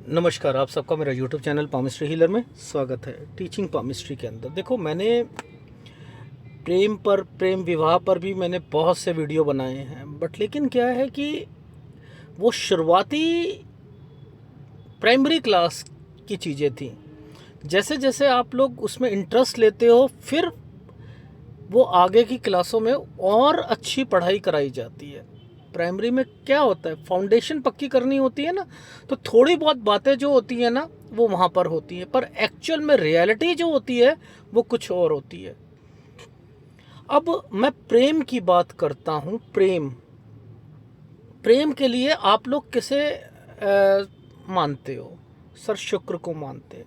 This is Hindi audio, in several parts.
नमस्कार, आप सबका मेरा YouTube चैनल पामिस्ट्री हीलर में स्वागत है। टीचिंग पामिस्ट्री के अंदर देखो, मैंने प्रेम विवाह पर भी मैंने बहुत से वीडियो बनाए हैं, बट लेकिन क्या है कि वो शुरुआती प्राइमरी क्लास की चीज़ें थी। जैसे जैसे आप लोग उसमें इंटरेस्ट लेते हो, फिर वो आगे की क्लासों में और अच्छी पढ़ाई कराई जाती है। प्राइमरी में क्या होता है, फाउंडेशन पक्की करनी होती है ना, तो थोड़ी बहुत बातें जो होती हैं ना वो वहाँ पर होती हैं, पर एक्चुअल में रियलिटी जो होती है वो कुछ और होती है। अब मैं प्रेम की बात करता हूँ। प्रेम के लिए आप लोग किसे मानते हो? सर, शुक्र को मानते हैं।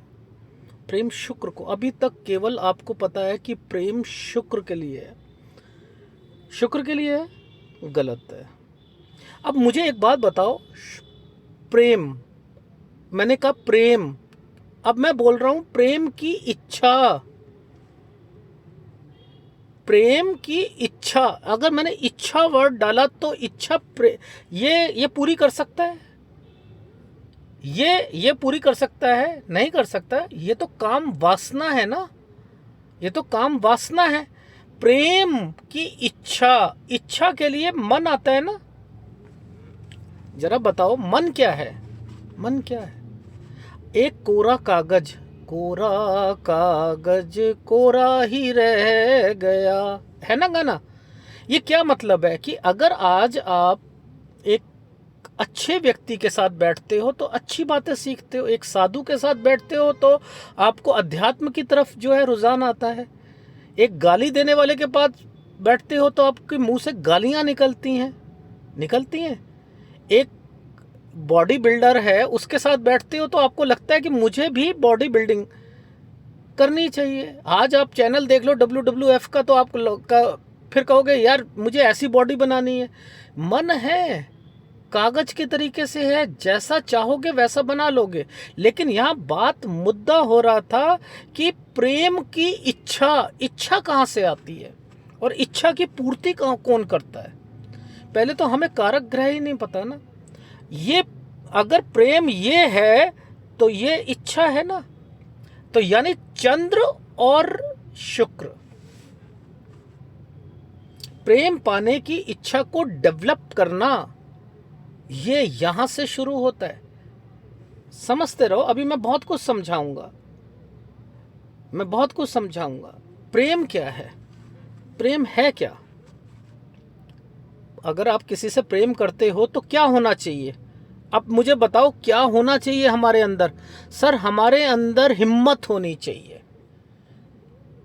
प्रेम शुक्र को, अभी तक केवल आपको पता है कि प्रेम शुक्र के लिए है। शुक्र के लिए है, गलत है। अब मुझे एक बात बताओ, प्रेम, मैंने कहा प्रेम, अब मैं बोल रहा हूं प्रेम की इच्छा। प्रेम की इच्छा, अगर मैंने इच्छा वर्ड डाला तो इच्छा ये पूरी कर सकता है? ये पूरी कर सकता है? नहीं कर सकता। ये तो काम वासना है ना, ये तो काम वासना है। प्रेम की इच्छा के लिए मन आता है ना। जरा बताओ, मन क्या है? मन क्या है? एक कोरा कागज, कोरा ही रह गया, है ना गाना। ये क्या मतलब है कि अगर आज आप एक अच्छे व्यक्ति के साथ बैठते हो तो अच्छी बातें सीखते हो, एक साधु के साथ बैठते हो तो आपको अध्यात्म की तरफ जो है रुझान आता है। एक गाली देने वाले के पास बैठते हो तो आपके मुंह से गालियां निकलती हैं। एक बॉडी बिल्डर है, उसके साथ बैठते हो तो आपको लगता है कि मुझे भी बॉडी बिल्डिंग करनी चाहिए। आज आप चैनल देख लो WWF का, तो आप फिर कहोगे यार मुझे ऐसी बॉडी बनानी है। मन है, कागज के तरीके से है, जैसा चाहोगे वैसा बना लोगे। लेकिन यहाँ बात, मुद्दा हो रहा था कि प्रेम की इच्छा कहाँ से आती है और इच्छा की पूर्ति कौन करता है? पहले तो हमें कारक ग्रह ही नहीं पता ना। ये अगर प्रेम ये है तो ये इच्छा है ना, तो यानी चंद्र और शुक्र, प्रेम पाने की इच्छा को डेवलप करना, ये यहां से शुरू होता है। समझते रहो, अभी मैं बहुत कुछ समझाऊंगा। प्रेम क्या है? प्रेम है क्या? अगर आप किसी से प्रेम करते हो तो क्या होना चाहिए? अब मुझे बताओ क्या होना चाहिए हमारे अंदर? सर, हमारे अंदर हिम्मत होनी चाहिए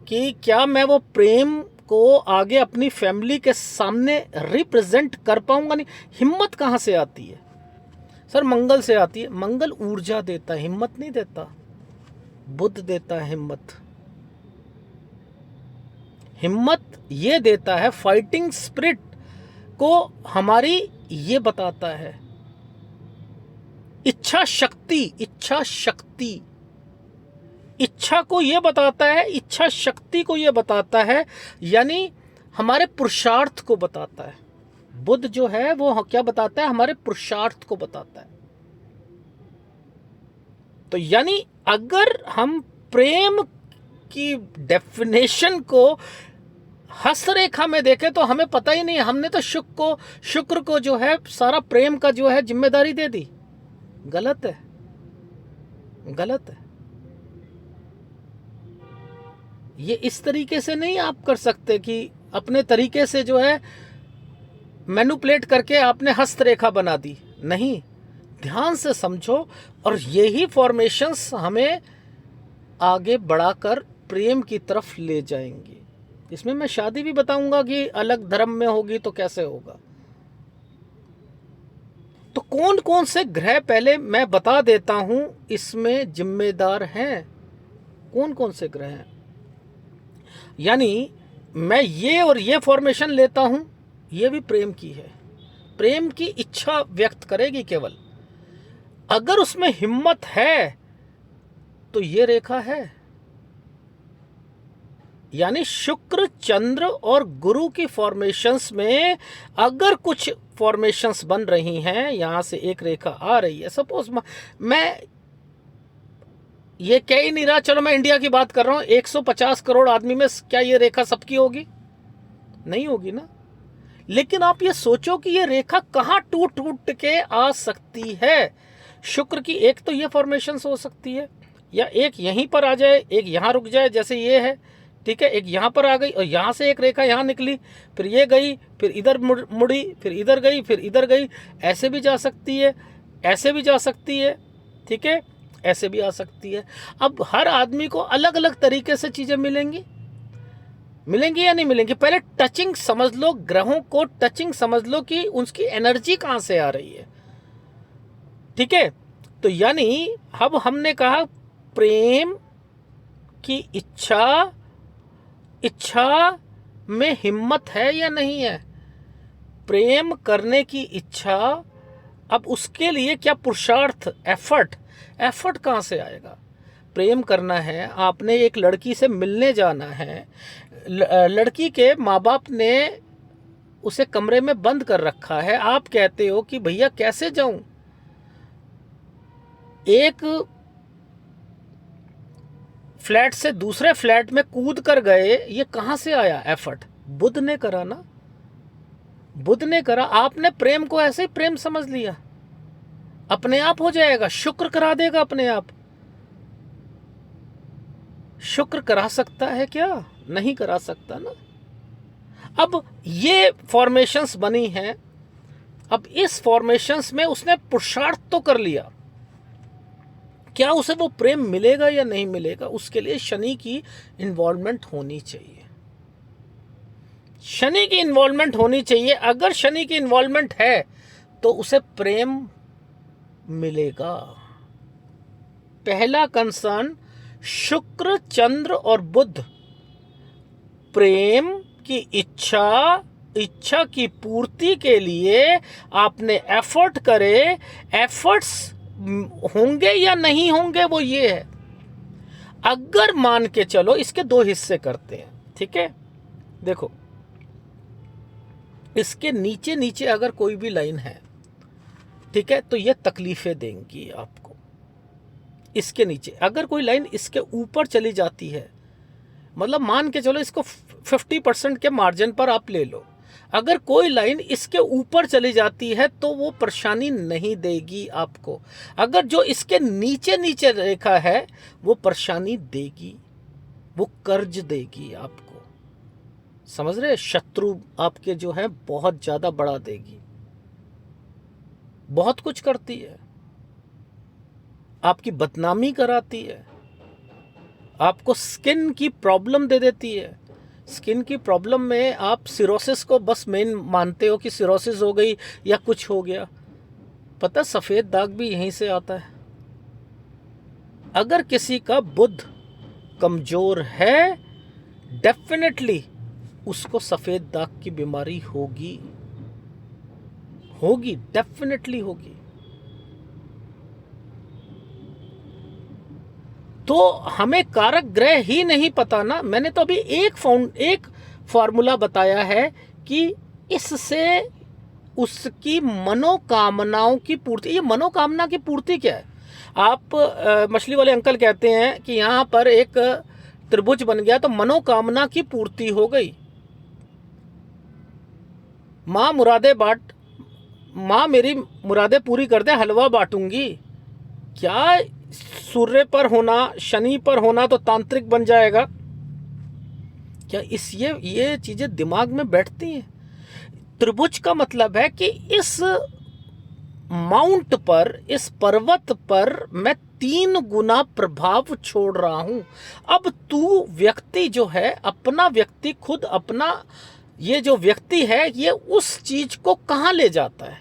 कि क्या मैं वो प्रेम को आगे अपनी फैमिली के सामने रिप्रेजेंट कर पाऊंगा। नहीं, हिम्मत कहाँ से आती है? सर, मंगल से आती है। मंगल ऊर्जा देता है, हिम्मत नहीं देता। बुध देता है हिम्मत। हिम्मत ये देता है, फाइटिंग स्पिरिट को हमारी ये बताता है। इच्छा को ये बताता है, इच्छा शक्ति को ये बताता है, यानी हमारे पुरुषार्थ को बताता है। बुध जो है वो क्या बताता है? हमारे पुरुषार्थ को बताता है। तो यानी अगर हम प्रेम की डेफिनेशन को हस्तरेखा में देखें तो हमें पता ही नहीं, हमने तो शुक्र को जो है सारा प्रेम का जो है जिम्मेदारी दे दी। गलत है। ये इस तरीके से नहीं आप कर सकते कि अपने तरीके से जो है मैनिपुलेट करके आपने हस्तरेखा बना दी। नहीं, ध्यान से समझो, और यही फॉर्मेशंस हमें आगे बढ़ाकर प्रेम की तरफ ले जाएंगी। इसमें मैं शादी भी बताऊंगा कि अलग धर्म में होगी तो कैसे होगा। तो कौन कौन से ग्रह पहले मैं बता देता हूं इसमें जिम्मेदार हैं। कौन कौन से ग्रह हैं, यानी मैं ये और ये फॉर्मेशन लेता हूं, ये भी प्रेम की है। प्रेम की इच्छा व्यक्त करेगी केवल। अगर उसमें हिम्मत है तो ये रेखा है, यानी शुक्र, चंद्र और गुरु की फॉर्मेशंस में अगर कुछ फॉर्मेशंस बन रही हैं, यहां से एक रेखा आ रही है, सपोज मैं ये कह ही नहीं रहा, चलो मैं इंडिया की बात कर रहा हूं, 150 करोड़ आदमी में क्या ये रेखा सबकी होगी? नहीं होगी ना। लेकिन आप ये सोचो कि ये रेखा कहां टूट टूट के आ सकती है। शुक्र की एक तो ये फॉर्मेशन हो सकती है, या एक यहीं पर आ जाए, एक यहां रुक जाए जैसे ये है, ठीक है, एक यहां पर आ गई और यहां से एक रेखा यहां निकली, फिर ये गई, फिर इधर मुड़ी, फिर इधर गई, फिर इधर गई। ऐसे भी जा सकती है, ऐसे भी जा सकती है, ठीक है, ऐसे भी आ सकती है। अब हर आदमी को अलग अलग तरीके से चीजें मिलेंगी या नहीं मिलेंगी? पहले टचिंग समझ लो, ग्रहों को टचिंग समझ लो कि उसकी एनर्जी कहां से आ रही है, ठीक है। तो यानी अब हमने कहा प्रेम की इच्छा में हिम्मत है या नहीं है? प्रेम करने की इच्छा, अब उसके लिए क्या पुरुषार्थ, एफर्ट कहां से आएगा? प्रेम करना है, आपने एक लड़की से मिलने जाना है, लड़की के माँ बाप ने उसे कमरे में बंद कर रखा है, आप कहते हो कि भैया कैसे जाऊं? एक फ्लैट से दूसरे फ्लैट में कूद कर गए, ये कहां से आया एफर्ट? बुध ने करा ना, बुध ने करा। आपने प्रेम को ऐसे ही प्रेम समझ लिया, अपने आप हो जाएगा, शुक्र करा देगा अपने आप। शुक्र करा सकता है क्या? नहीं करा सकता ना। अब ये फॉर्मेशंस बनी हैं, अब इस फॉर्मेशंस में उसने पुरुषार्थ तो कर लिया, क्या उसे वो प्रेम मिलेगा या नहीं मिलेगा? उसके लिए शनि की इन्वॉल्वमेंट होनी चाहिए, शनि की इन्वॉल्वमेंट होनी चाहिए। अगर शनि की इन्वॉल्वमेंट है तो उसे प्रेम मिलेगा। पहला कंसर्न, शुक्र, चंद्र और बुध, प्रेम की इच्छा की पूर्ति के लिए आपने एफर्ट करे, एफर्ट्स होंगे या नहीं होंगे वो ये है। अगर मान के चलो, इसके दो हिस्से करते हैं, ठीक है। देखो, इसके नीचे नीचे अगर कोई भी लाइन है, ठीक है, तो ये तकलीफें देंगी आपको। इसके नीचे अगर कोई लाइन इसके ऊपर चली जाती है, मतलब मान के चलो इसको 50% के मार्जिन पर आप ले लो, अगर कोई लाइन इसके ऊपर चली जाती है तो वो परेशानी नहीं देगी आपको। अगर जो इसके नीचे नीचे रेखा है वो परेशानी देगी, वो कर्ज देगी आपको, समझ रहे? शत्रु आपके जो है बहुत ज्यादा बढ़ा देगी, बहुत कुछ करती है, आपकी बदनामी कराती है, आपको स्किन की प्रॉब्लम दे देती है। स्किन की प्रॉब्लम में आप सिरोसिस को बस मेन मानते हो कि सिरोसिस हो गई या कुछ हो गया, पता सफेद दाग भी यहीं से आता है। अगर किसी का बुध कमजोर है, डेफिनेटली उसको सफेद दाग की बीमारी होगी, डेफिनेटली होगी। तो हमें कारक ग्रह ही नहीं पता ना। मैंने तो अभी एक फॉर्मूला बताया है कि इससे उसकी मनोकामनाओं की पूर्ति। ये मनोकामना की पूर्ति क्या है? आप मछली वाले अंकल कहते हैं कि यहाँ पर एक त्रिभुज बन गया तो मनोकामना की पूर्ति हो गई। माँ मेरी मुरादें पूरी कर दे, हलवा बांटूंगी। क्या सूर्य पर होना, शनि पर होना तो तांत्रिक बन जाएगा क्या? ये चीजें दिमाग में बैठती हैं। त्रिभुज का मतलब है कि इस माउंट पर, इस पर्वत पर मैं 3 गुना प्रभाव छोड़ रहा हूं। अब तू व्यक्ति जो है, अपना व्यक्ति खुद अपना, ये जो व्यक्ति है ये उस चीज को कहां ले जाता है?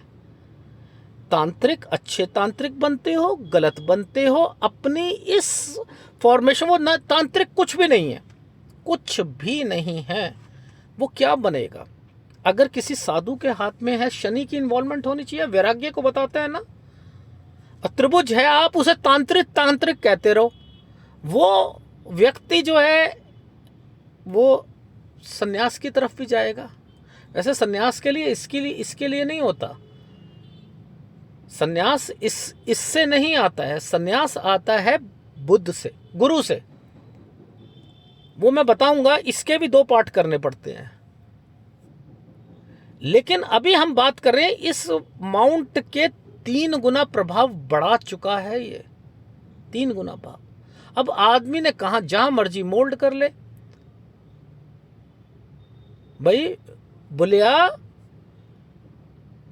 तांत्रिक, अच्छे तांत्रिक बनते हो, गलत बनते हो, अपनी इस फॉर्मेशन। वो ना तांत्रिक कुछ भी नहीं है, कुछ भी नहीं है। वो क्या बनेगा? अगर किसी साधु के हाथ में है, शनि की इन्वॉल्वमेंट होनी चाहिए, वैराग्य को बताता है ना। त्रिभुज है, आप उसे तांत्रिक कहते रहो, वो व्यक्ति जो है वो सन्यास की तरफ भी जाएगा। वैसे सन्यास के लिए इसके लिए नहीं होता। सन्यास इससे नहीं आता है। सन्यास आता है बुद्ध से, गुरु से, वो मैं बताऊंगा। इसके भी 2 पार्ट करने पड़ते हैं। लेकिन अभी हम बात कर रहे हैं इस माउंट के 3 गुना प्रभाव बढ़ा चुका है ये, 3 गुना भाव। अब आदमी ने कहा जहां मर्जी मोल्ड कर ले भाई। बुलिया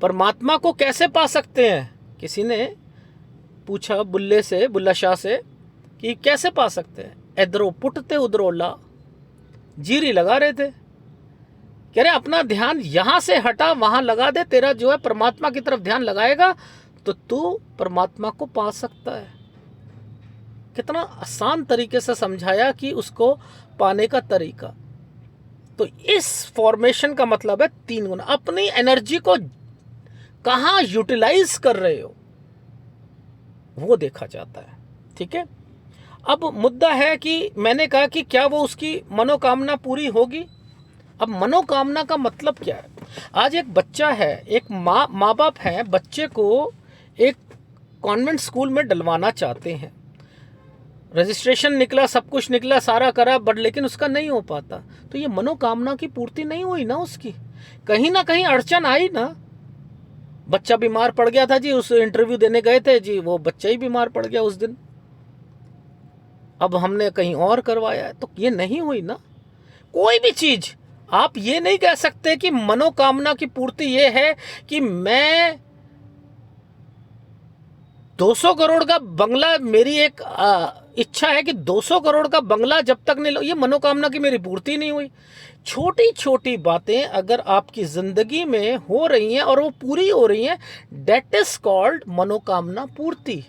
परमात्मा को कैसे पा सकते हैं? किसी ने पूछा बुल्ले से, बुल्ला शाह से कि कैसे पा सकते हैं? इधरों पुटते उधरों ला, जीरी लगा रहे थे। कह रहे अपना ध्यान यहां से हटा वहां लगा दे, तेरा जो है परमात्मा की तरफ ध्यान लगाएगा तो तू परमात्मा को पा सकता है। कितना आसान तरीके से समझाया कि उसको पाने का तरीका। तो इस फॉर्मेशन का मतलब है 3 गुना। अपनी एनर्जी को कहां यूटिलाइज कर रहे हो वो देखा जाता है। ठीक है, अब मुद्दा है कि मैंने कहा कि क्या वो उसकी मनोकामना पूरी होगी। अब मनोकामना का मतलब क्या है? आज एक बच्चा है, एक माँ बाप है, बच्चे को एक कॉन्वेंट स्कूल में डलवाना चाहते हैं। रजिस्ट्रेशन निकला, सब कुछ निकला, सारा करा, बट लेकिन उसका नहीं हो पाता। तो ये मनोकामना की पूर्ति नहीं हुई ना उसकी, कहीं ना कहीं अड़चन आई ना। बच्चा बीमार पड़ गया था जी, उस इंटरव्यू देने गए थे जी, वो बच्चा ही बीमार पड़ गया उस दिन। अब हमने कहीं और करवाया है, तो ये नहीं हुई ना। कोई भी चीज आप ये नहीं कह सकते कि मनोकामना की पूर्ति ये है कि मैं 200 करोड़ का बंगला, मेरी एक इच्छा है कि 200 करोड़ का बंगला जब तक नहीं लो, ये मनोकामना की मेरी पूर्ति नहीं हुई। छोटी छोटी बातें अगर आपकी जिंदगी में हो रही हैं और वो पूरी हो रही हैं, दैट इज कॉल्ड मनोकामना पूर्ति।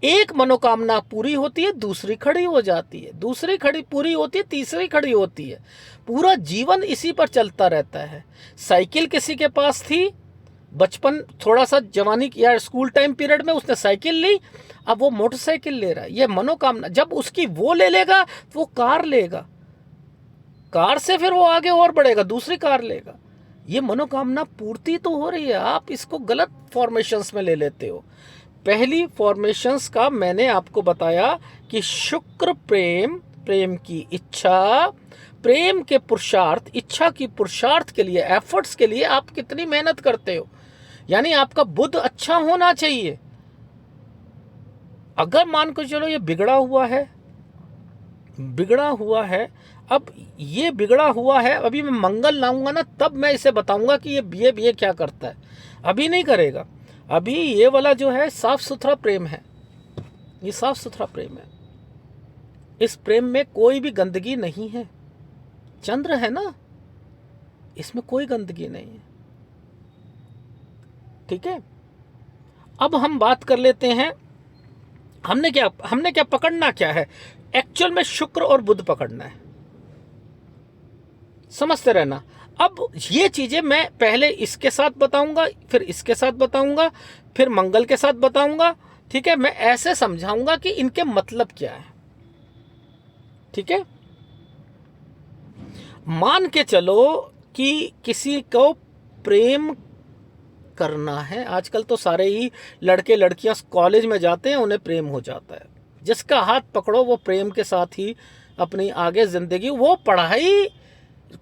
एक मनोकामना पूरी होती है, दूसरी खड़ी हो जाती है, दूसरी खड़ी पूरी होती है, तीसरी खड़ी होती है। पूरा जीवन इसी पर चलता रहता है। साइकिल किसी के पास थी, बचपन थोड़ा सा जवानी या स्कूल टाइम पीरियड में उसने साइकिल ली, अब वो मोटरसाइकिल ले रहा है। ये मनोकामना, जब उसकी वो ले लेगा तो वो कार लेगा, कार से फिर वो आगे और बढ़ेगा, दूसरी कार लेगा। ये मनोकामना पूर्ति तो हो रही है। आप इसको गलत फॉर्मेशंस में ले लेते हो। पहली फॉर्मेशंस का मैंने आपको बताया कि शुक्र प्रेम, प्रेम की इच्छा, प्रेम के पुरुषार्थ, इच्छा की पुरुषार्थ के लिए, एफर्ट्स के लिए आप कितनी मेहनत करते हो। यानी आपका बुद्ध अच्छा होना चाहिए। अगर मान को चलो ये बिगड़ा हुआ है, बिगड़ा हुआ है, अब ये बिगड़ा हुआ है, अभी मैं मंगल लाऊंगा ना, तब मैं इसे बताऊंगा कि ये क्या करता है। अभी नहीं करेगा। अभी ये वाला जो है साफ सुथरा प्रेम है, ये साफ सुथरा प्रेम है। इस प्रेम में कोई भी गंदगी नहीं है। चंद्र है ना, इसमें कोई गंदगी नहीं है। ठीक है, अब हम बात कर लेते हैं हमने क्या पकड़ना क्या है। एक्चुअल में शुक्र और बुध पकड़ना है, समझते रहना। अब ये चीजें मैं पहले इसके साथ बताऊंगा, फिर इसके साथ बताऊंगा, फिर मंगल के साथ बताऊंगा। ठीक है, मैं ऐसे समझाऊंगा कि इनके मतलब क्या है। ठीक है, मान के चलो कि किसी को प्रेम करना है। आजकल तो सारे ही लड़के लड़कियां कॉलेज में जाते हैं, उन्हें प्रेम हो जाता है। जिसका हाथ पकड़ो वो प्रेम के साथ ही अपनी आगे जिंदगी, वो पढ़ाई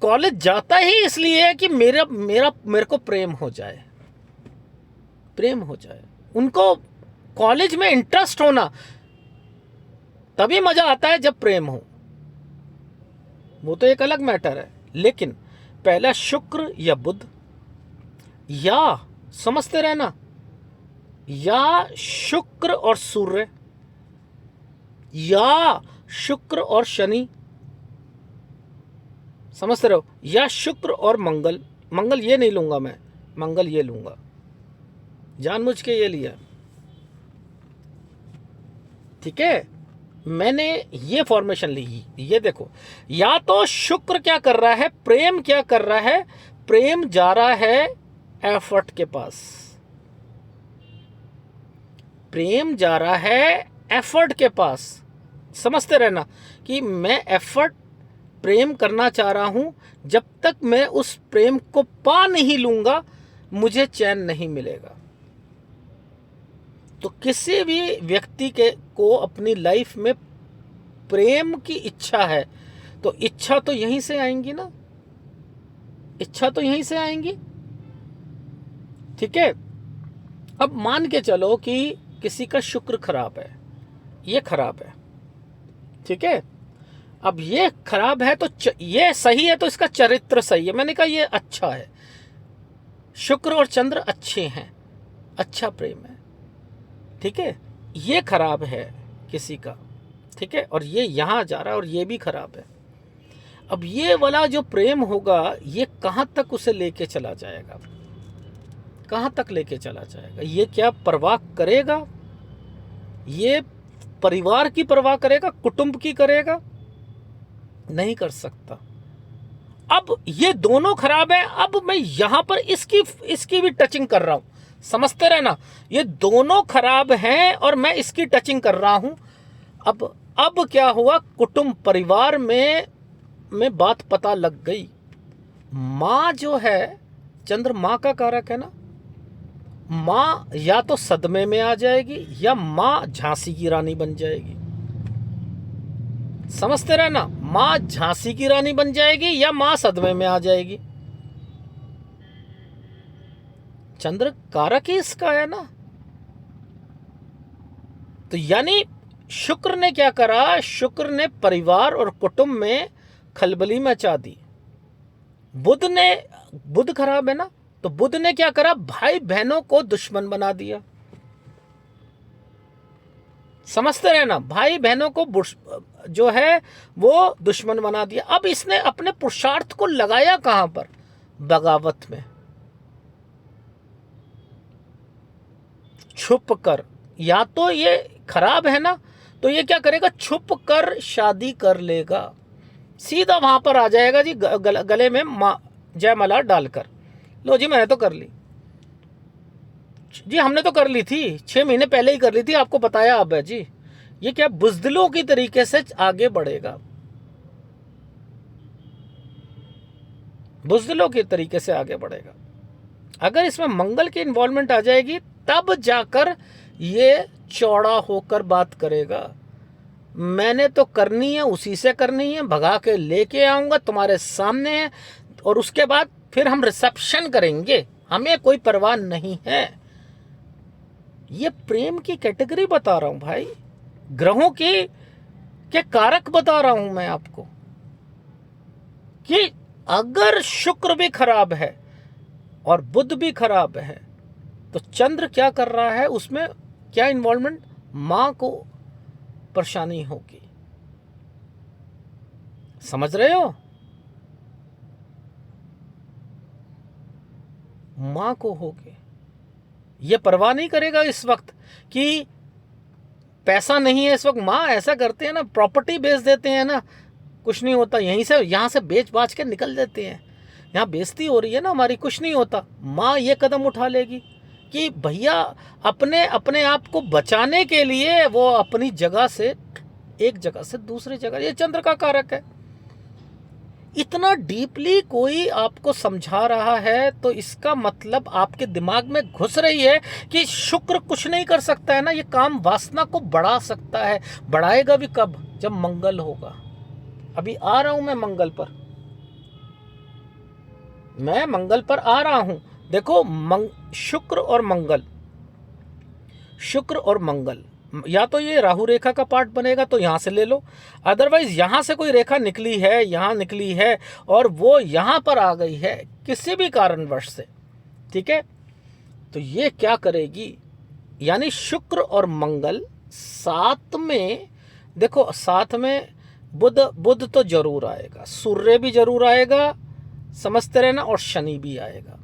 कॉलेज जाता ही इसलिए है कि मेरे को प्रेम हो जाए, प्रेम हो जाए। उनको कॉलेज में इंटरेस्ट होना तभी मजा आता है जब प्रेम हो, वो तो एक अलग मैटर है। लेकिन पहला शुक्र या बुध, या समझते रहना, या शुक्र और सूर्य, या शुक्र और शनि, समझते रहो, या शुक्र और मंगल। मंगल ये नहीं लूंगा मैं, मंगल ये लूंगा, जानबूझ के ये लिया। ठीक है, मैंने ये फॉर्मेशन ली। ये देखो, या तो शुक्र क्या कर रहा है, प्रेम क्या कर रहा है, प्रेम जा रहा है एफर्ट के पास, प्रेम जा रहा है एफर्ट के पास। समझते रहना कि मैं एफर्ट प्रेम करना चाह रहा हूं, जब तक मैं उस प्रेम को पा नहीं लूंगा मुझे चैन नहीं मिलेगा। तो किसी भी व्यक्ति के को अपनी लाइफ में प्रेम की इच्छा है, तो इच्छा तो यहीं से आएंगी ना, इच्छा तो यहीं से आएंगी। ठीक है, अब मान के चलो कि किसी का शुक्र खराब है, ये खराब है, ठीक है, अब ये खराब है तो ये सही है तो इसका चरित्र सही है, मैंने कहा ये अच्छा है, शुक्र और चंद्र अच्छे हैं, अच्छा प्रेम है, ठीक है। ये खराब है किसी का, ठीक है, और ये यहां जा रहा है और ये भी खराब है। अब ये वाला जो प्रेम होगा ये कहां तक उसे लेके चला जाएगा, कहां तक लेके चला जाएगा? ये क्या परवाह करेगा? ये परिवार की परवाह करेगा, कुटुंब की करेगा? नहीं कर सकता। अब ये दोनों खराब है, अब मैं यहां पर इसकी भी टचिंग कर रहा हूं, समझते रहना, ये दोनों खराब हैं और मैं इसकी टचिंग कर रहा हूं। अब क्या हुआ, कुटुंब परिवार में बात पता लग गई। मां जो है, चंद्र मां का कारक है ना, मां या तो सदमे में आ जाएगी या मां झांसी की रानी बन जाएगी, समझते रहना, मां झांसी की रानी बन जाएगी या मां सदमे में आ जाएगी। चंद्र कारक ही इसका है ना। तो यानी शुक्र ने क्या करा, शुक्र ने परिवार और कुटुंब में खलबली मचा दी। बुध खराब है ना, तो बुध ने क्या करा, भाई बहनों को दुश्मन बना दिया, समझते रहना, भाई बहनों को जो है वो दुश्मन बना दिया। अब इसने अपने पुरुषार्थ को लगाया कहां पर, बगावत में, छुप कर। या तो ये खराब है ना, तो ये क्या करेगा, छुप कर शादी कर लेगा, सीधा वहां पर आ जाएगा जी, गले में जयमाला डालकर, लो जी मैंने तो कर ली जी, हमने तो कर ली थी, 6 महीने पहले ही कर ली थी, आपको बताया अब है जी। ये क्या बुजदिलों की तरीके से आगे बढ़ेगा, बुजदिलों के तरीके से आगे बढ़ेगा। अगर इसमें मंगल की इन्वॉल्वमेंट आ जाएगी तब जाकर ये चौड़ा होकर बात करेगा, मैंने तो करनी है, उसी से करनी है, भगा के लेके आऊंगा तुम्हारे सामने है, और उसके बाद फिर हम रिसेप्शन करेंगे, हमें कोई परवाह नहीं है। ये प्रेम की कैटेगरी बता रहा हूं भाई, ग्रहों के कारक बता रहा हूं मैं आपको, कि अगर शुक्र भी खराब है और बुध भी खराब है तो चंद्र क्या कर रहा है, उसमें क्या इन्वॉल्वमेंट, मां को परेशानी होगी, समझ रहे हो, मां को होगी। ये परवाह नहीं करेगा इस वक्त कि पैसा नहीं है, इस वक्त मां ऐसा करते हैं ना, प्रॉपर्टी बेच देते हैं ना, कुछ नहीं होता, यहां से बेच बाच के निकल देते हैं, यहाँ बेइज्जती हो रही है ना हमारी, कुछ नहीं होता। माँ ये कदम उठा लेगी कि भैया अपने आप को बचाने के लिए वो अपनी जगह से, एक जगह से दूसरी जगह, ये चंद्र का कारक है। इतना डीपली कोई आपको समझा रहा है तो इसका मतलब आपके दिमाग में घुस रही है कि शुक्र कुछ नहीं कर सकता है ना, ये काम वासना को बढ़ा सकता है। बढ़ाएगा भी कब, जब मंगल होगा। अभी आ रहा हूं मैं मंगल पर, मैं मंगल पर आ रहा हूं। देखो शुक्र और मंगल, या तो ये राहु रेखा का पार्ट बनेगा तो यहां से ले लो, अदरवाइज यहां से कोई रेखा निकली है, यहां निकली है और वो यहां पर आ गई है किसी भी कारणवश से, ठीक है, तो ये क्या करेगी, यानी शुक्र और मंगल साथ में, देखो साथ में बुध तो जरूर आएगा, सूर्य भी जरूर आएगा, समझते रहना, और शनि भी आएगा।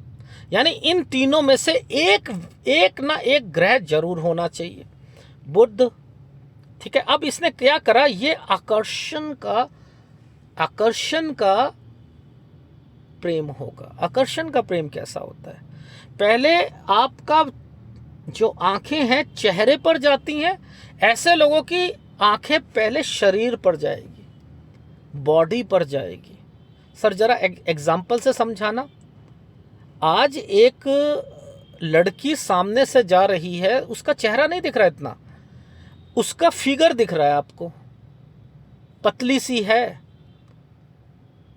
यानी इन तीनों में से एक ना एक ग्रह जरूर होना चाहिए, बुध, ठीक है। अब इसने क्या करा, ये आकर्षण का प्रेम होगा। आकर्षण का प्रेम कैसा होता है, पहले आपका जो आंखें हैं चेहरे पर जाती हैं, ऐसे लोगों की आंखें पहले शरीर पर जाएगी, बॉडी पर जाएगी। सर जरा एग्जाम्पल से समझाना। आज एक लड़की सामने से जा रही है, उसका चेहरा नहीं दिख रहा इतना, उसका फिगर दिख रहा है आपको, पतली सी है,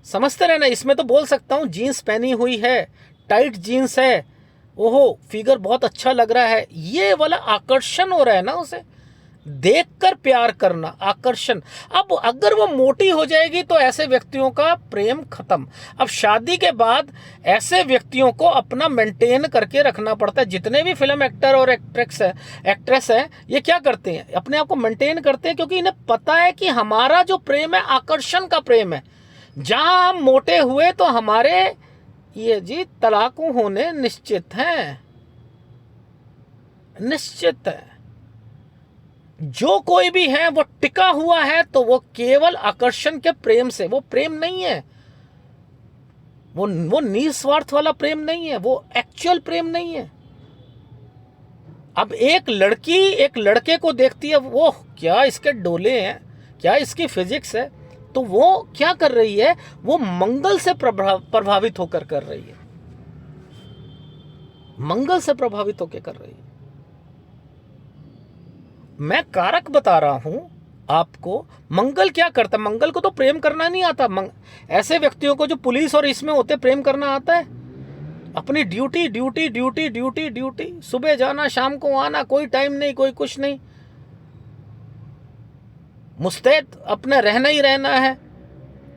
समझते रहना। इसमें तो बोल सकता हूं जीन्स पहनी हुई है, टाइट जीन्स है, ओहो फिगर बहुत अच्छा लग रहा है, ये वाला आकर्षण हो रहा है ना, उसे देखकर प्यार करना, आकर्षण। अब अगर वो मोटी हो जाएगी तो ऐसे व्यक्तियों का प्रेम खत्म। अब शादी के बाद ऐसे व्यक्तियों को अपना मेंटेन करके रखना पड़ता है। जितने भी फिल्म एक्टर और एक्ट्रेस है, ये क्या करते हैं, अपने आप को मेंटेन करते हैं, क्योंकि इन्हें पता है कि हमारा जो प्रेम है आकर्षण का प्रेम है। जहां हम मोटे हुए तो हमारे ये जी तलाक होने निश्चित हैं, निश्चित है। जो कोई भी है वो टिका हुआ है तो वो केवल आकर्षण के प्रेम से, वो प्रेम नहीं है, वो निस्वार्थ वाला प्रेम नहीं है, वो एक्चुअल प्रेम नहीं है। अब एक लड़की एक लड़के को देखती है, वो क्या इसके डोले हैं, क्या इसकी फिजिक्स है, तो वो क्या कर रही है, वो मंगल से प्रभावित होकर कर रही है, मंगल से प्रभावित होकर कर रही है। मैं कारक बता रहा हूं आपको। मंगल क्या करता है, मंगल को तो प्रेम करना नहीं आता। ऐसे व्यक्तियों को जो पुलिस और इसमें होते प्रेम करना आता है। अपनी duty duty duty duty duty, सुबह जाना शाम को आना, कोई टाइम नहीं, कोई कुछ नहीं, मुस्तैद अपना रहना ही रहना है।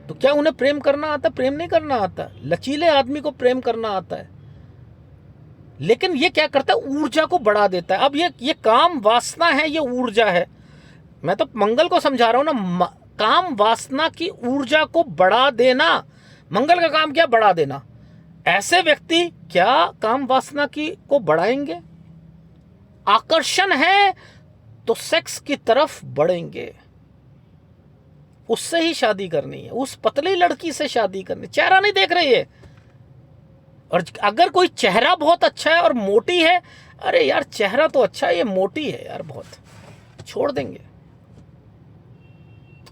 तो क्या उन्हें प्रेम करना आता? प्रेम नहीं करना आता। लचीले आदमी को प्रेम करना आता है, लेकिन ये क्या करता है, ऊर्जा को बढ़ा देता है। अब ये काम वासना है, ये ऊर्जा है। मैं तो मंगल को समझा रहा हूं ना, काम वासना की ऊर्जा को बढ़ा देना। मंगल का काम क्या, बढ़ा देना। ऐसे व्यक्ति क्या काम वासना की को बढ़ाएंगे? आकर्षण है तो सेक्स की तरफ बढ़ेंगे। उससे ही शादी करनी है, उस पतली लड़की से शादी करनी, चेहरा नहीं देख रही है। और अगर कोई चेहरा बहुत अच्छा है और मोटी है, अरे यार चेहरा तो अच्छा है, ये मोटी है यार बहुत, छोड़ देंगे।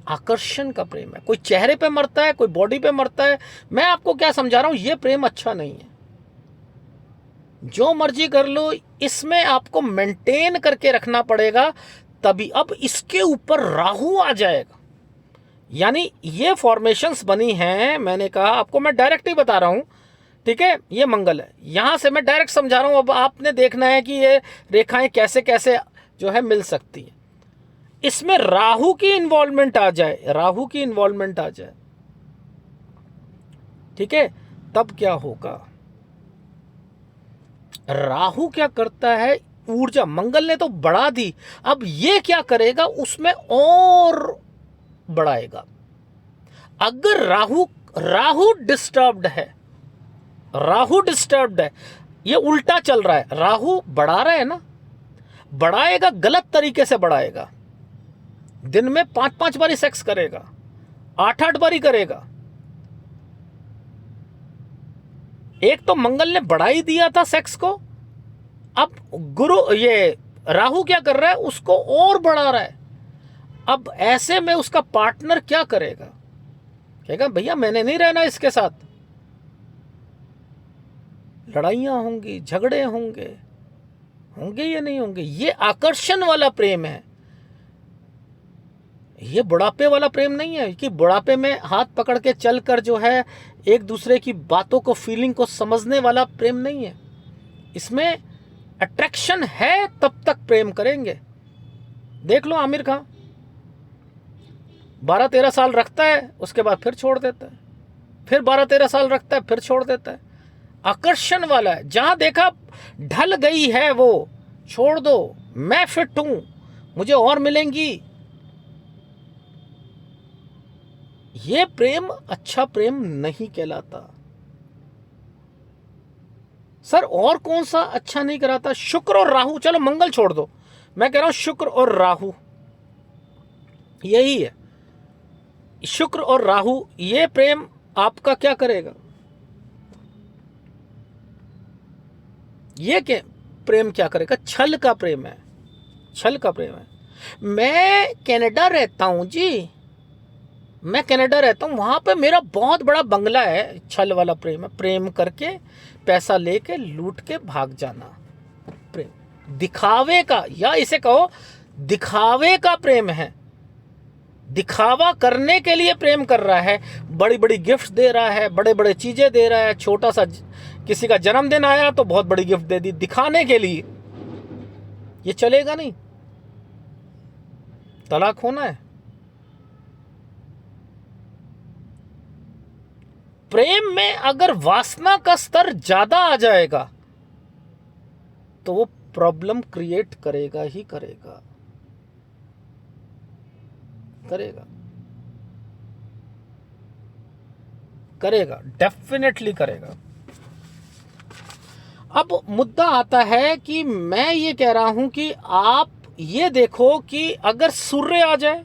आकर्षण का प्रेम है, कोई चेहरे पे मरता है, कोई बॉडी पे मरता है। मैं आपको क्या समझा रहा हूं, ये प्रेम अच्छा नहीं है। जो मर्जी कर लो, इसमें आपको मेंटेन करके रखना पड़ेगा तभी। अब इसके ऊपर राहु आ जाएगा, यानी ये फॉर्मेशंस बनी हैं। मैंने कहा आपको, मैं डायरेक्ट ही बता रहा हूं, ठीक है। ये मंगल है, यहां से मैं डायरेक्ट समझा रहा हूं। अब आपने देखना है कि ये रेखाएं कैसे कैसे जो है मिल सकती है। इसमें राहु की इन्वॉल्वमेंट आ जाए, राहु की इन्वॉल्वमेंट आ जाए, ठीक है, तब क्या होगा। राहु क्या करता है, ऊर्जा मंगल ने तो बढ़ा दी, अब ये क्या करेगा, उसमें और बढ़ाएगा। अगर राहु डिस्टर्ब्ड है, राहु डिस्टर्ब्ड है, ये उल्टा चल रहा है। राहु बढ़ा रहा है ना, बढ़ाएगा, गलत तरीके से बढ़ाएगा। दिन में 5-5 बारी सेक्स करेगा, 8-8 बारी करेगा। एक तो मंगल ने बढ़ा ही दिया था सेक्स को, अब ये राहु क्या कर रहा है, उसको और बढ़ा रहा है। अब ऐसे में उसका पार्टनर क्या करेगा, कहेगा भैया मैंने नहीं रहना इसके साथ। लड़ाइयां होंगी, झगड़े होंगे, या नहीं होंगे। ये आकर्षण वाला प्रेम है, ये बुढ़ापे वाला प्रेम नहीं है। कि बुढ़ापे में हाथ पकड़ के चलकर जो है एक दूसरे की बातों को, फीलिंग को समझने वाला प्रेम नहीं है। इसमें अट्रैक्शन है तब तक प्रेम करेंगे। देख लो आमिर खान 12-13 साल रखता है, उसके बाद फिर छोड़ देता है, फिर 12-13 साल रखता है, फिर छोड़ देता है। आकर्षण वाला है, जहां देखा ढल गई है वो छोड़ दो, मैं फिट हूं, मुझे और मिलेंगी। ये प्रेम अच्छा प्रेम नहीं कहलाता। सर और कौन सा अच्छा नहीं कराता? शुक्र और राहु, चलो मंगल छोड़ दो, मैं कह रहा हूं शुक्र और राहु, यही है। शुक्र और राहु, ये प्रेम आपका क्या करेगा? ये क्या प्रेम क्या करेगा? छल का प्रेम है, छल का प्रेम है। मैं कनाडा रहता हूं जी, मैं कनाडा रहता हूं, वहां पे मेरा बहुत बड़ा बंगला है। छल वाला प्रेम है, प्रेम करके पैसा लेके लूट के भाग जाना। दिखावे का, या इसे कहो दिखावे का प्रेम है, दिखावा करने के लिए प्रेम कर रहा है, बड़ी बड़ी गिफ्ट दे रहा है, बड़े बड़े चीजें दे रहा है, छोटा सा किसी का जन्मदिन आया तो बहुत बड़ी गिफ्ट दे दी दिखाने के लिए, ये चलेगा नहीं, तलाक होना है। प्रेम में अगर वासना का स्तर ज्यादा आ जाएगा तो वो प्रॉब्लम क्रिएट करेगा ही करेगा, करेगा करेगा डेफिनेटली करेगा। अब मुद्दा आता है कि मैं ये कह रहा हूं कि आप ये देखो कि अगर सूर्य आ जाए,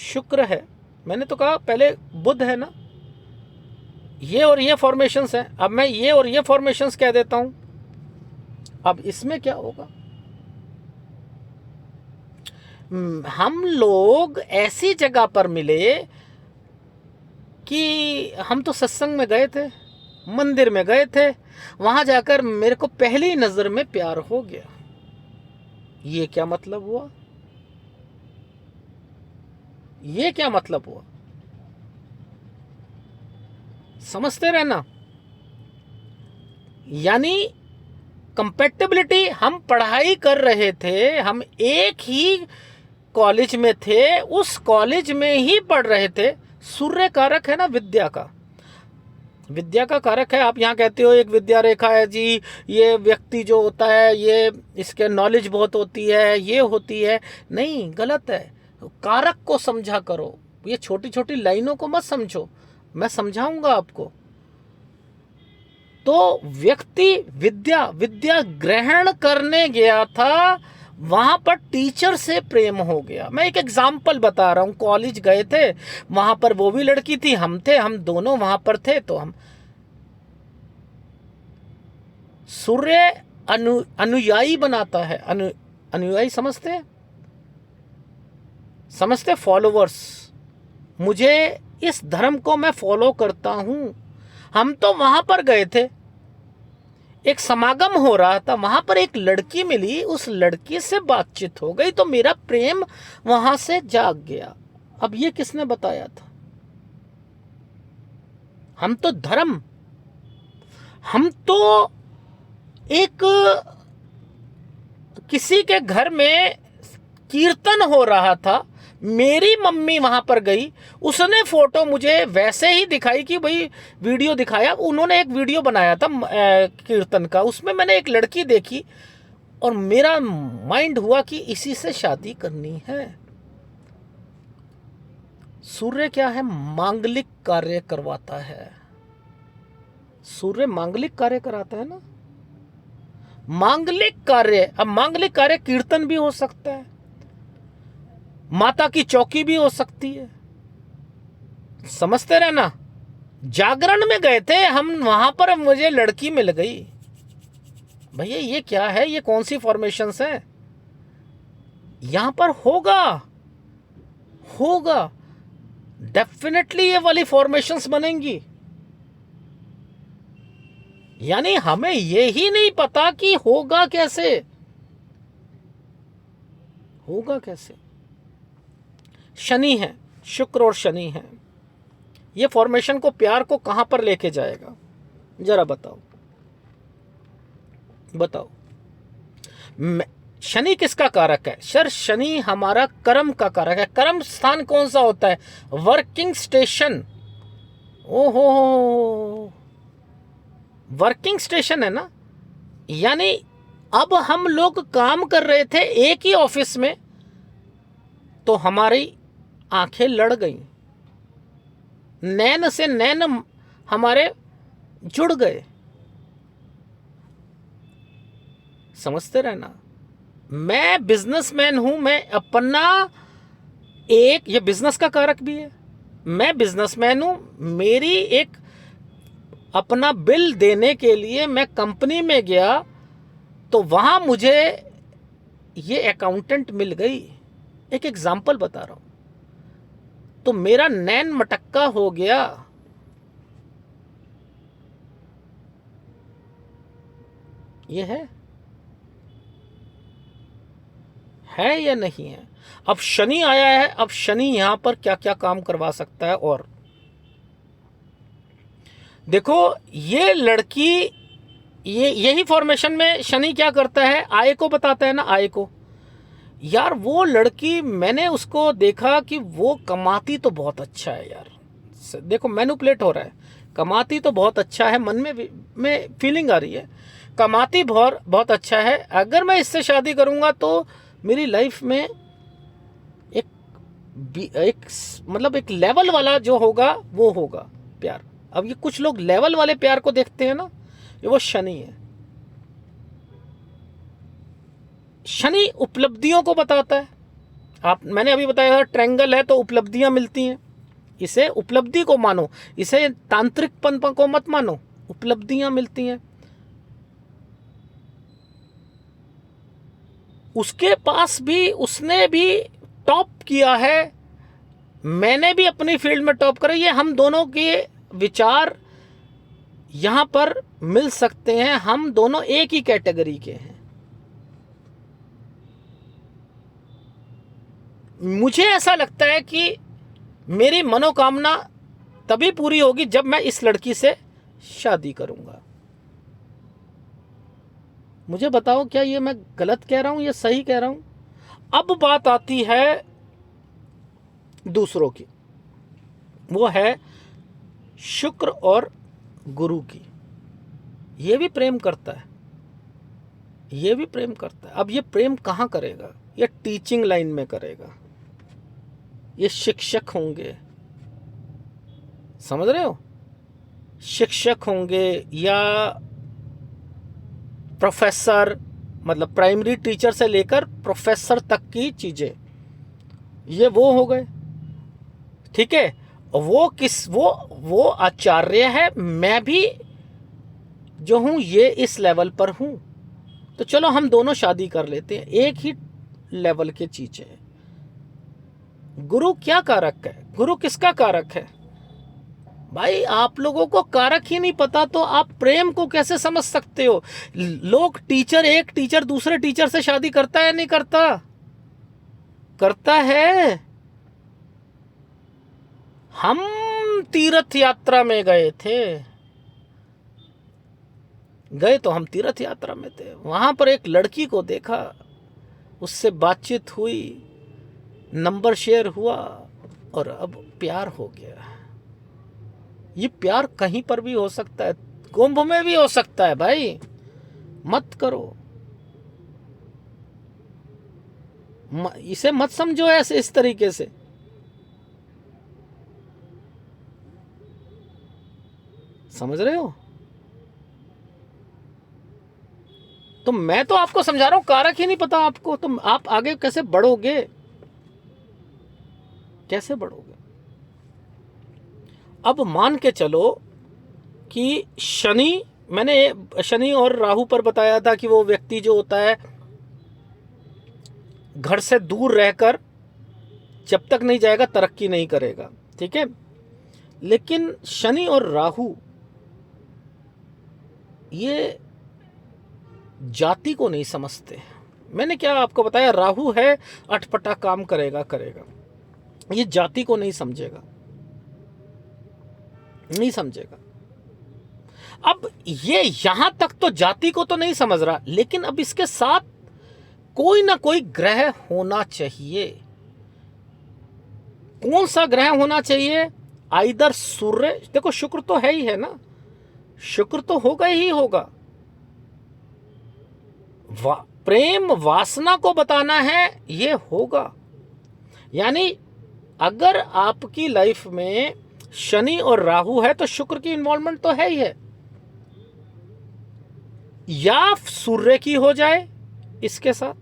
शुक्र है, मैंने तो कहा पहले बुध है ना, ये और ये फॉर्मेशंस हैं, अब मैं ये और ये फॉर्मेशंस कह देता हूं। अब इसमें क्या होगा, हम लोग ऐसी जगह पर मिले कि हम तो सत्संग में गए थे, मंदिर में गए थे, वहां जाकर मेरे को पहली नजर में प्यार हो गया। ये क्या मतलब हुआ, ये क्या मतलब हुआ, समझते रहना। यानी कंपैटिबिलिटी, हम पढ़ाई कर रहे थे, हम एक ही कॉलेज में थे, उस कॉलेज में ही पढ़ रहे थे। सूर्य कारक है ना विद्या का, विद्या का कारक है। आप यहाँ कहते हो एक विद्या रेखा है जी, ये व्यक्ति जो होता है ये इसके नॉलेज बहुत होती है, ये होती है, नहीं, गलत है। कारक को समझा करो, ये छोटी छोटी लाइनों को मत समझो, मैं समझाऊंगा आपको। तो व्यक्ति विद्या विद्या ग्रहण करने गया था, वहां पर टीचर से प्रेम हो गया। मैं एक एग्जाम्पल बता रहा हूं, कॉलेज गए थे, वहां पर वो भी लड़की थी, हम थे, हम दोनों वहां पर थे। तो हम सूर्य अनुयायी बनाता है, अनुयायी समझते, समझते फॉलोवर्स, मुझे इस धर्म को मैं फॉलो करता हूं। हम तो वहां पर गए थे, एक समागम हो रहा था, वहां पर एक लड़की मिली, उस लड़की से बातचीत हो गई, तो मेरा प्रेम वहां से जाग गया। अब ये किसने बताया था, हम तो धर्म, हम तो एक किसी के घर में कीर्तन हो रहा था, मेरी मम्मी वहां पर गई, उसने फोटो मुझे वैसे ही दिखाई कि भाई वीडियो दिखाया, उन्होंने एक वीडियो बनाया था कीर्तन का, उसमें मैंने एक लड़की देखी और मेरा माइंड हुआ कि इसी से शादी करनी है। सूर्य क्या है, मांगलिक कार्य करवाता है, सूर्य मांगलिक कार्य कराता है ना, मांगलिक कार्य। अब मांगलिक कार्य कीर्तन भी हो सकता है, माता की चौकी भी हो सकती है, समझते रहना। जागरण में गए थे हम, वहां पर मुझे लड़की मिल गई। भैया ये क्या है, ये कौन सी फॉर्मेशंस है, यहां पर होगा, होगा डेफिनेटली ये वाली फॉर्मेशंस बनेंगी। यानी हमें ये ही नहीं पता कि होगा कैसे, होगा कैसे। शनि है, शुक्र और शनि है, ये फॉर्मेशन को, प्यार को कहां पर लेके जाएगा, जरा बताओ, बताओ। शनि किसका कारक है सर, शनि हमारा कर्म का कारक है। कर्म स्थान कौन सा होता है, वर्किंग स्टेशन। ओहो, वर्किंग स्टेशन है ना, यानी अब हम लोग काम कर रहे थे एक ही ऑफिस में, तो हमारी आंखें लड़ गई, नैन से नैन हमारे जुड़ गए, समझते रहना। मैं बिजनेसमैन हूं, मैं अपना एक, ये बिजनेस का कारक भी है, मैं बिजनेसमैन हूं, मेरी एक अपना बिल देने के लिए मैं कंपनी में गया, तो वहां मुझे ये अकाउंटेंट मिल गई, एक एग्जाम्पल बता रहा हूं, तो मेरा नैन मटक्का हो गया। ये है है या नहीं है। अब शनि आया है, अब शनि यहां पर क्या क्या काम करवा सकता है। और देखो ये लड़की, ये यही फॉर्मेशन में शनि क्या करता है, आय को बताता है ना, आय को। यार वो लड़की, मैंने उसको देखा कि वो कमाती तो बहुत अच्छा है यार। देखो मैनिपुलेट हो रहा है, कमाती तो बहुत अच्छा है, मन में फीलिंग आ रही है, कमाती बहुत बहुत अच्छा है। अगर मैं इससे शादी करूंगा तो मेरी लाइफ में एक मतलब एक लेवल वाला जो होगा वो होगा प्यार। अब ये कुछ लोग लेवल वाले प्यार को देखते हैं ना, ये वो शनि है। शनि उपलब्धियों को बताता है। मैंने अभी बताया था ट्रायंगल है तो उपलब्धियां मिलती हैं, इसे उपलब्धि को मानो, इसे तांत्रिकपन को मत मानो, उपलब्धियां मिलती हैं। उसके पास भी, उसने भी टॉप किया है, मैंने भी अपनी फील्ड में टॉप करा। ये हम दोनों के विचार यहां पर मिल सकते हैं, हम दोनों एक ही कैटेगरी के हैं। मुझे ऐसा लगता है कि मेरी मनोकामना तभी पूरी होगी जब मैं इस लड़की से शादी करूंगा। मुझे बताओ क्या ये मैं गलत कह रहा हूं या सही कह रहा हूं। अब बात आती है दूसरों की, वो है शुक्र और गुरु की। ये भी प्रेम करता है, ये भी प्रेम करता है। अब ये प्रेम कहाँ करेगा, ये टीचिंग लाइन में करेगा, ये शिक्षक होंगे, समझ रहे हो, शिक्षक होंगे या प्रोफेसर, मतलब प्राइमरी टीचर से लेकर प्रोफेसर तक की चीजें, ये वो हो गए, ठीक है। वो आचार्य है, मैं भी जो हूं ये इस लेवल पर हूं, तो चलो हम दोनों शादी कर लेते हैं, एक ही लेवल के चीजें। गुरु क्या कारक है, गुरु किसका कारक है भाई। आप लोगों को कारक ही नहीं पता तो आप प्रेम को कैसे समझ सकते हो। लोग टीचर, एक टीचर दूसरे टीचर से शादी करता है नहीं करता, करता है। हम तीर्थ यात्रा में गए तो हम तीर्थ यात्रा में थे, वहां पर एक लड़की को देखा, उससे बातचीत हुई, नंबर शेयर हुआ और अब प्यार हो गया। ये प्यार कहीं पर भी हो सकता है, कुंभ में भी हो सकता है भाई, मत करो, इसे मत समझो ऐसे इस तरीके से। समझ रहे हो। तो मैं तो आपको समझा रहा हूं, कारक ही नहीं पता आपको, तो आप आगे कैसे बढ़ोगे, कैसे बढ़ोगे। अब मान के चलो कि शनि, मैंने शनि और राहु पर बताया था कि वो व्यक्ति जो होता है घर से दूर रहकर जब तक नहीं जाएगा तरक्की नहीं करेगा, ठीक है। लेकिन शनि और राहु ये जाति को नहीं समझते। मैंने क्या आपको बताया, राहु है अटपटा काम करेगा, ये जाति को नहीं समझेगा, नहीं समझेगा। अब ये यहां तक तो जाति को तो नहीं समझ रहा, लेकिन अब इसके साथ कोई ना कोई ग्रह होना चाहिए। कौन सा ग्रह होना चाहिए, आइदर सूर्य, देखो शुक्र तो है ही है ना, शुक्र तो होगा ही होगा। प्रेम वासना को बताना है, ये होगा। यानी अगर आपकी लाइफ में शनि और राहु है तो शुक्र की इन्वॉल्वमेंट तो है ही है, या सूर्य की हो जाए इसके साथ,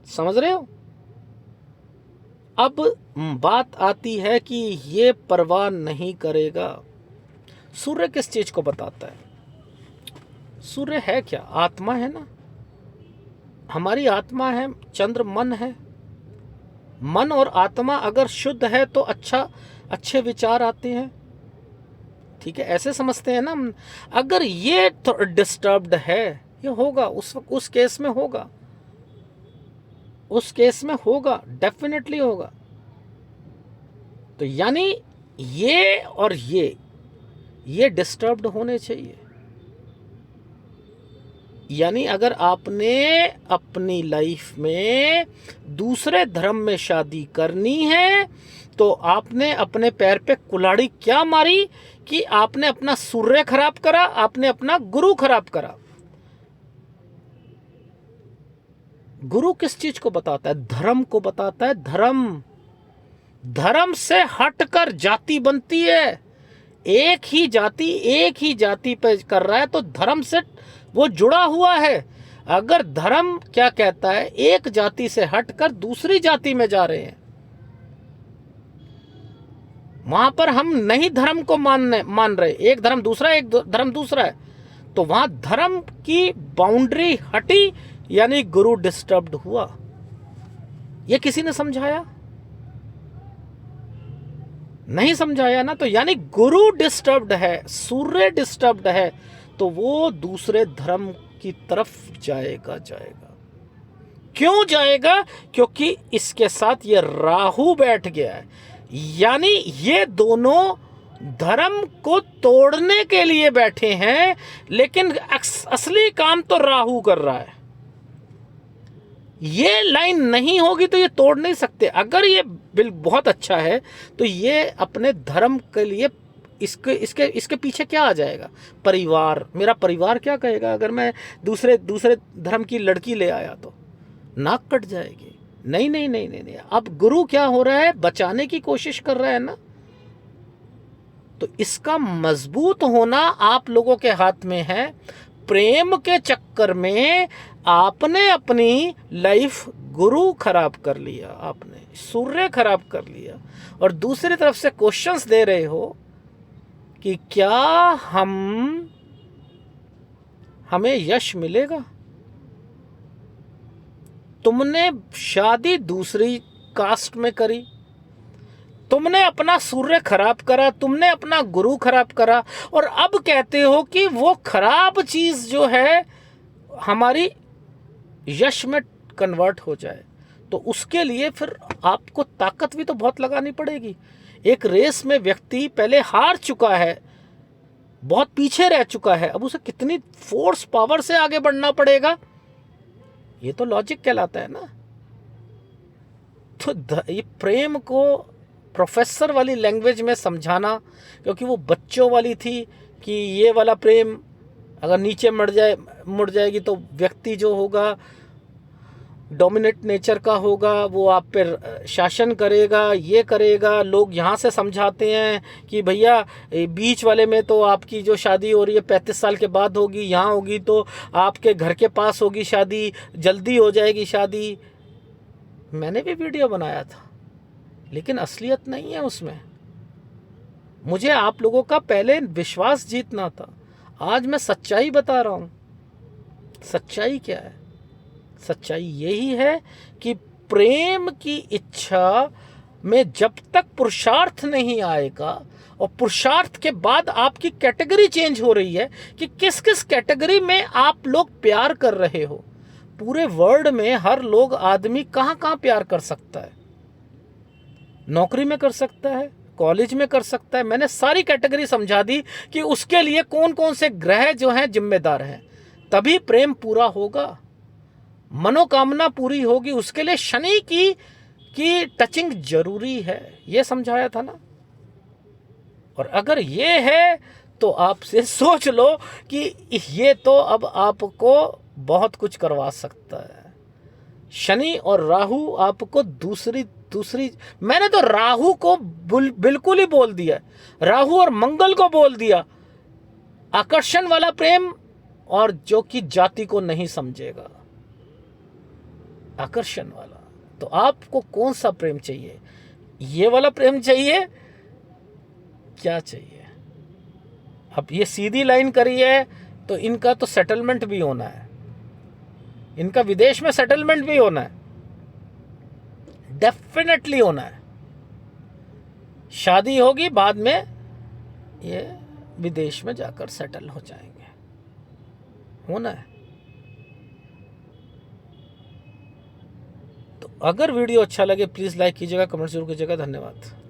समझ रहे हो। अब बात आती है कि ये परवाह नहीं करेगा। सूर्य किस चीज को बताता है, सूर्य है क्या, आत्मा है ना, हमारी आत्मा है, चंद्र मन है। मन और आत्मा अगर शुद्ध है तो अच्छे विचार आते हैं, ठीक है, ऐसे समझते हैं ना। अगर ये डिस्टर्ब्ड है, ये होगा उस केस में होगा। उस केस में होगा, डेफिनेटली होगा। तो यानी ये और ये डिस्टर्ब्ड होने चाहिए। यानी अगर आपने अपनी लाइफ में दूसरे धर्म में शादी करनी है तो आपने अपने पैर पे कुल्हाड़ी क्या मारी कि आपने अपना सूर्य खराब करा, आपने अपना गुरु खराब करा। गुरु किस चीज को बताता है? धर्म को बताता है। धर्म से हटकर जाति बनती है। एक ही जाति पे कर रहा है तो धर्म से वो जुड़ा हुआ है। अगर धर्म क्या कहता है, एक जाति से हटकर दूसरी जाति में जा रहे हैं, वहां पर हम नहीं धर्म को मान रहे, एक धर्म दूसरा, एक धर्म दूसरा है, तो वहां धर्म की बाउंड्री हटी, यानी गुरु डिस्टर्ब्ड हुआ। ये किसी ने समझाया? नहीं समझाया ना। तो यानी गुरु डिस्टर्ब्ड है, सूर्य डिस्टर्ब्ड है, तो वो दूसरे धर्म की तरफ जाएगा। क्यों जाएगा? क्योंकि इसके साथ ये राहु बैठ गया है। यानी ये दोनों धर्म को तोड़ने के लिए बैठे हैं, लेकिन असली काम तो राहु कर रहा है। ये लाइन नहीं होगी तो ये तोड़ नहीं सकते। अगर ये बिल बहुत अच्छा है तो ये अपने धर्म के लिए इसके पीछे क्या आ जाएगा? परिवार, मेरा परिवार क्या कहेगा अगर मैं दूसरे धर्म की लड़की ले आया तो? नाक कट जाएगी। नहीं। अब गुरु क्या हो रहा है? बचाने की कोशिश कर रहा है ना। तो इसका मजबूत होना आप लोगों के हाथ में है। प्रेम के चक्कर में आपने अपनी लाइफ गुरु खराब कर लिया, आपने सूर्य खराब कर लिया, और दूसरी तरफ से क्वेश्चंस दे रहे हो कि क्या हमें यश मिलेगा? तुमने शादी दूसरी कास्ट में करी, तुमने अपना सूर्य खराब करा, तुमने अपना गुरु खराब करा, और अब कहते हो कि वो खराब चीज जो है हमारी यश में कन्वर्ट हो जाए। तो उसके लिए फिर आपको ताकत भी तो बहुत लगानी पड़ेगी। एक रेस में व्यक्ति पहले हार चुका है, बहुत पीछे रह चुका है, अब उसे कितनी फोर्स पावर से आगे बढ़ना पड़ेगा, ये तो लॉजिक कहलाता है ना। तो ये प्रेम को प्रोफेसर वाली लैंग्वेज में समझाना, क्योंकि वो बच्चों वाली थी कि ये वाला प्रेम अगर नीचे मुड़ जाएगी तो व्यक्ति जो होगा डोमिनेट नेचर का होगा, वो आप पर शासन करेगा, ये करेगा। लोग यहाँ से समझाते हैं कि भैया बीच वाले में तो आपकी जो शादी हो रही है 35 साल के बाद होगी, यहाँ होगी तो आपके घर के पास होगी शादी, जल्दी हो जाएगी शादी। मैंने भी वीडियो बनाया था, लेकिन असलियत नहीं है उसमें। मुझे आप लोगों का पहले विश्वास जीतना था। आज मैं सच्चाई बता रहा हूँ। सच्चाई क्या है? सच्चाई यही है कि प्रेम की इच्छा में जब तक पुरुषार्थ नहीं आएगा, और पुरुषार्थ के बाद आपकी कैटेगरी चेंज हो रही है कि किस किस कैटेगरी में आप लोग प्यार कर रहे हो। पूरे वर्ल्ड में हर लोग आदमी कहाँ प्यार कर सकता है? नौकरी में कर सकता है, कॉलेज में कर सकता है। मैंने सारी कैटेगरी समझा दी कि उसके लिए कौन कौन से ग्रह जो हैं जिम्मेदार हैं, तभी प्रेम पूरा होगा, मनोकामना पूरी होगी। उसके लिए शनि की टचिंग जरूरी है, ये समझाया था ना। और अगर ये है तो आपसे सोच लो कि ये तो अब आपको बहुत कुछ करवा सकता है। शनि और राहु आपको दूसरी मैंने तो राहु को बिल्कुल ही बोल दिया, राहु और मंगल को बोल दिया। आकर्षण वाला प्रेम, और जो कि जाति को नहीं समझेगा, आकर्षण वाला। तो आपको कौन सा प्रेम चाहिए? ये वाला प्रेम चाहिए? क्या चाहिए? अब ये सीधी लाइन करी है तो इनका तो सेटलमेंट भी होना है, इनका विदेश में सेटलमेंट भी होना है, डेफिनेटली होना है। शादी होगी, बाद में ये विदेश में जाकर सेटल हो जाएंगे, होना है। तो अगर वीडियो अच्छा लगे प्लीज़ लाइक कीजिएगा, कमेंट जरूर कीजिएगा। धन्यवाद।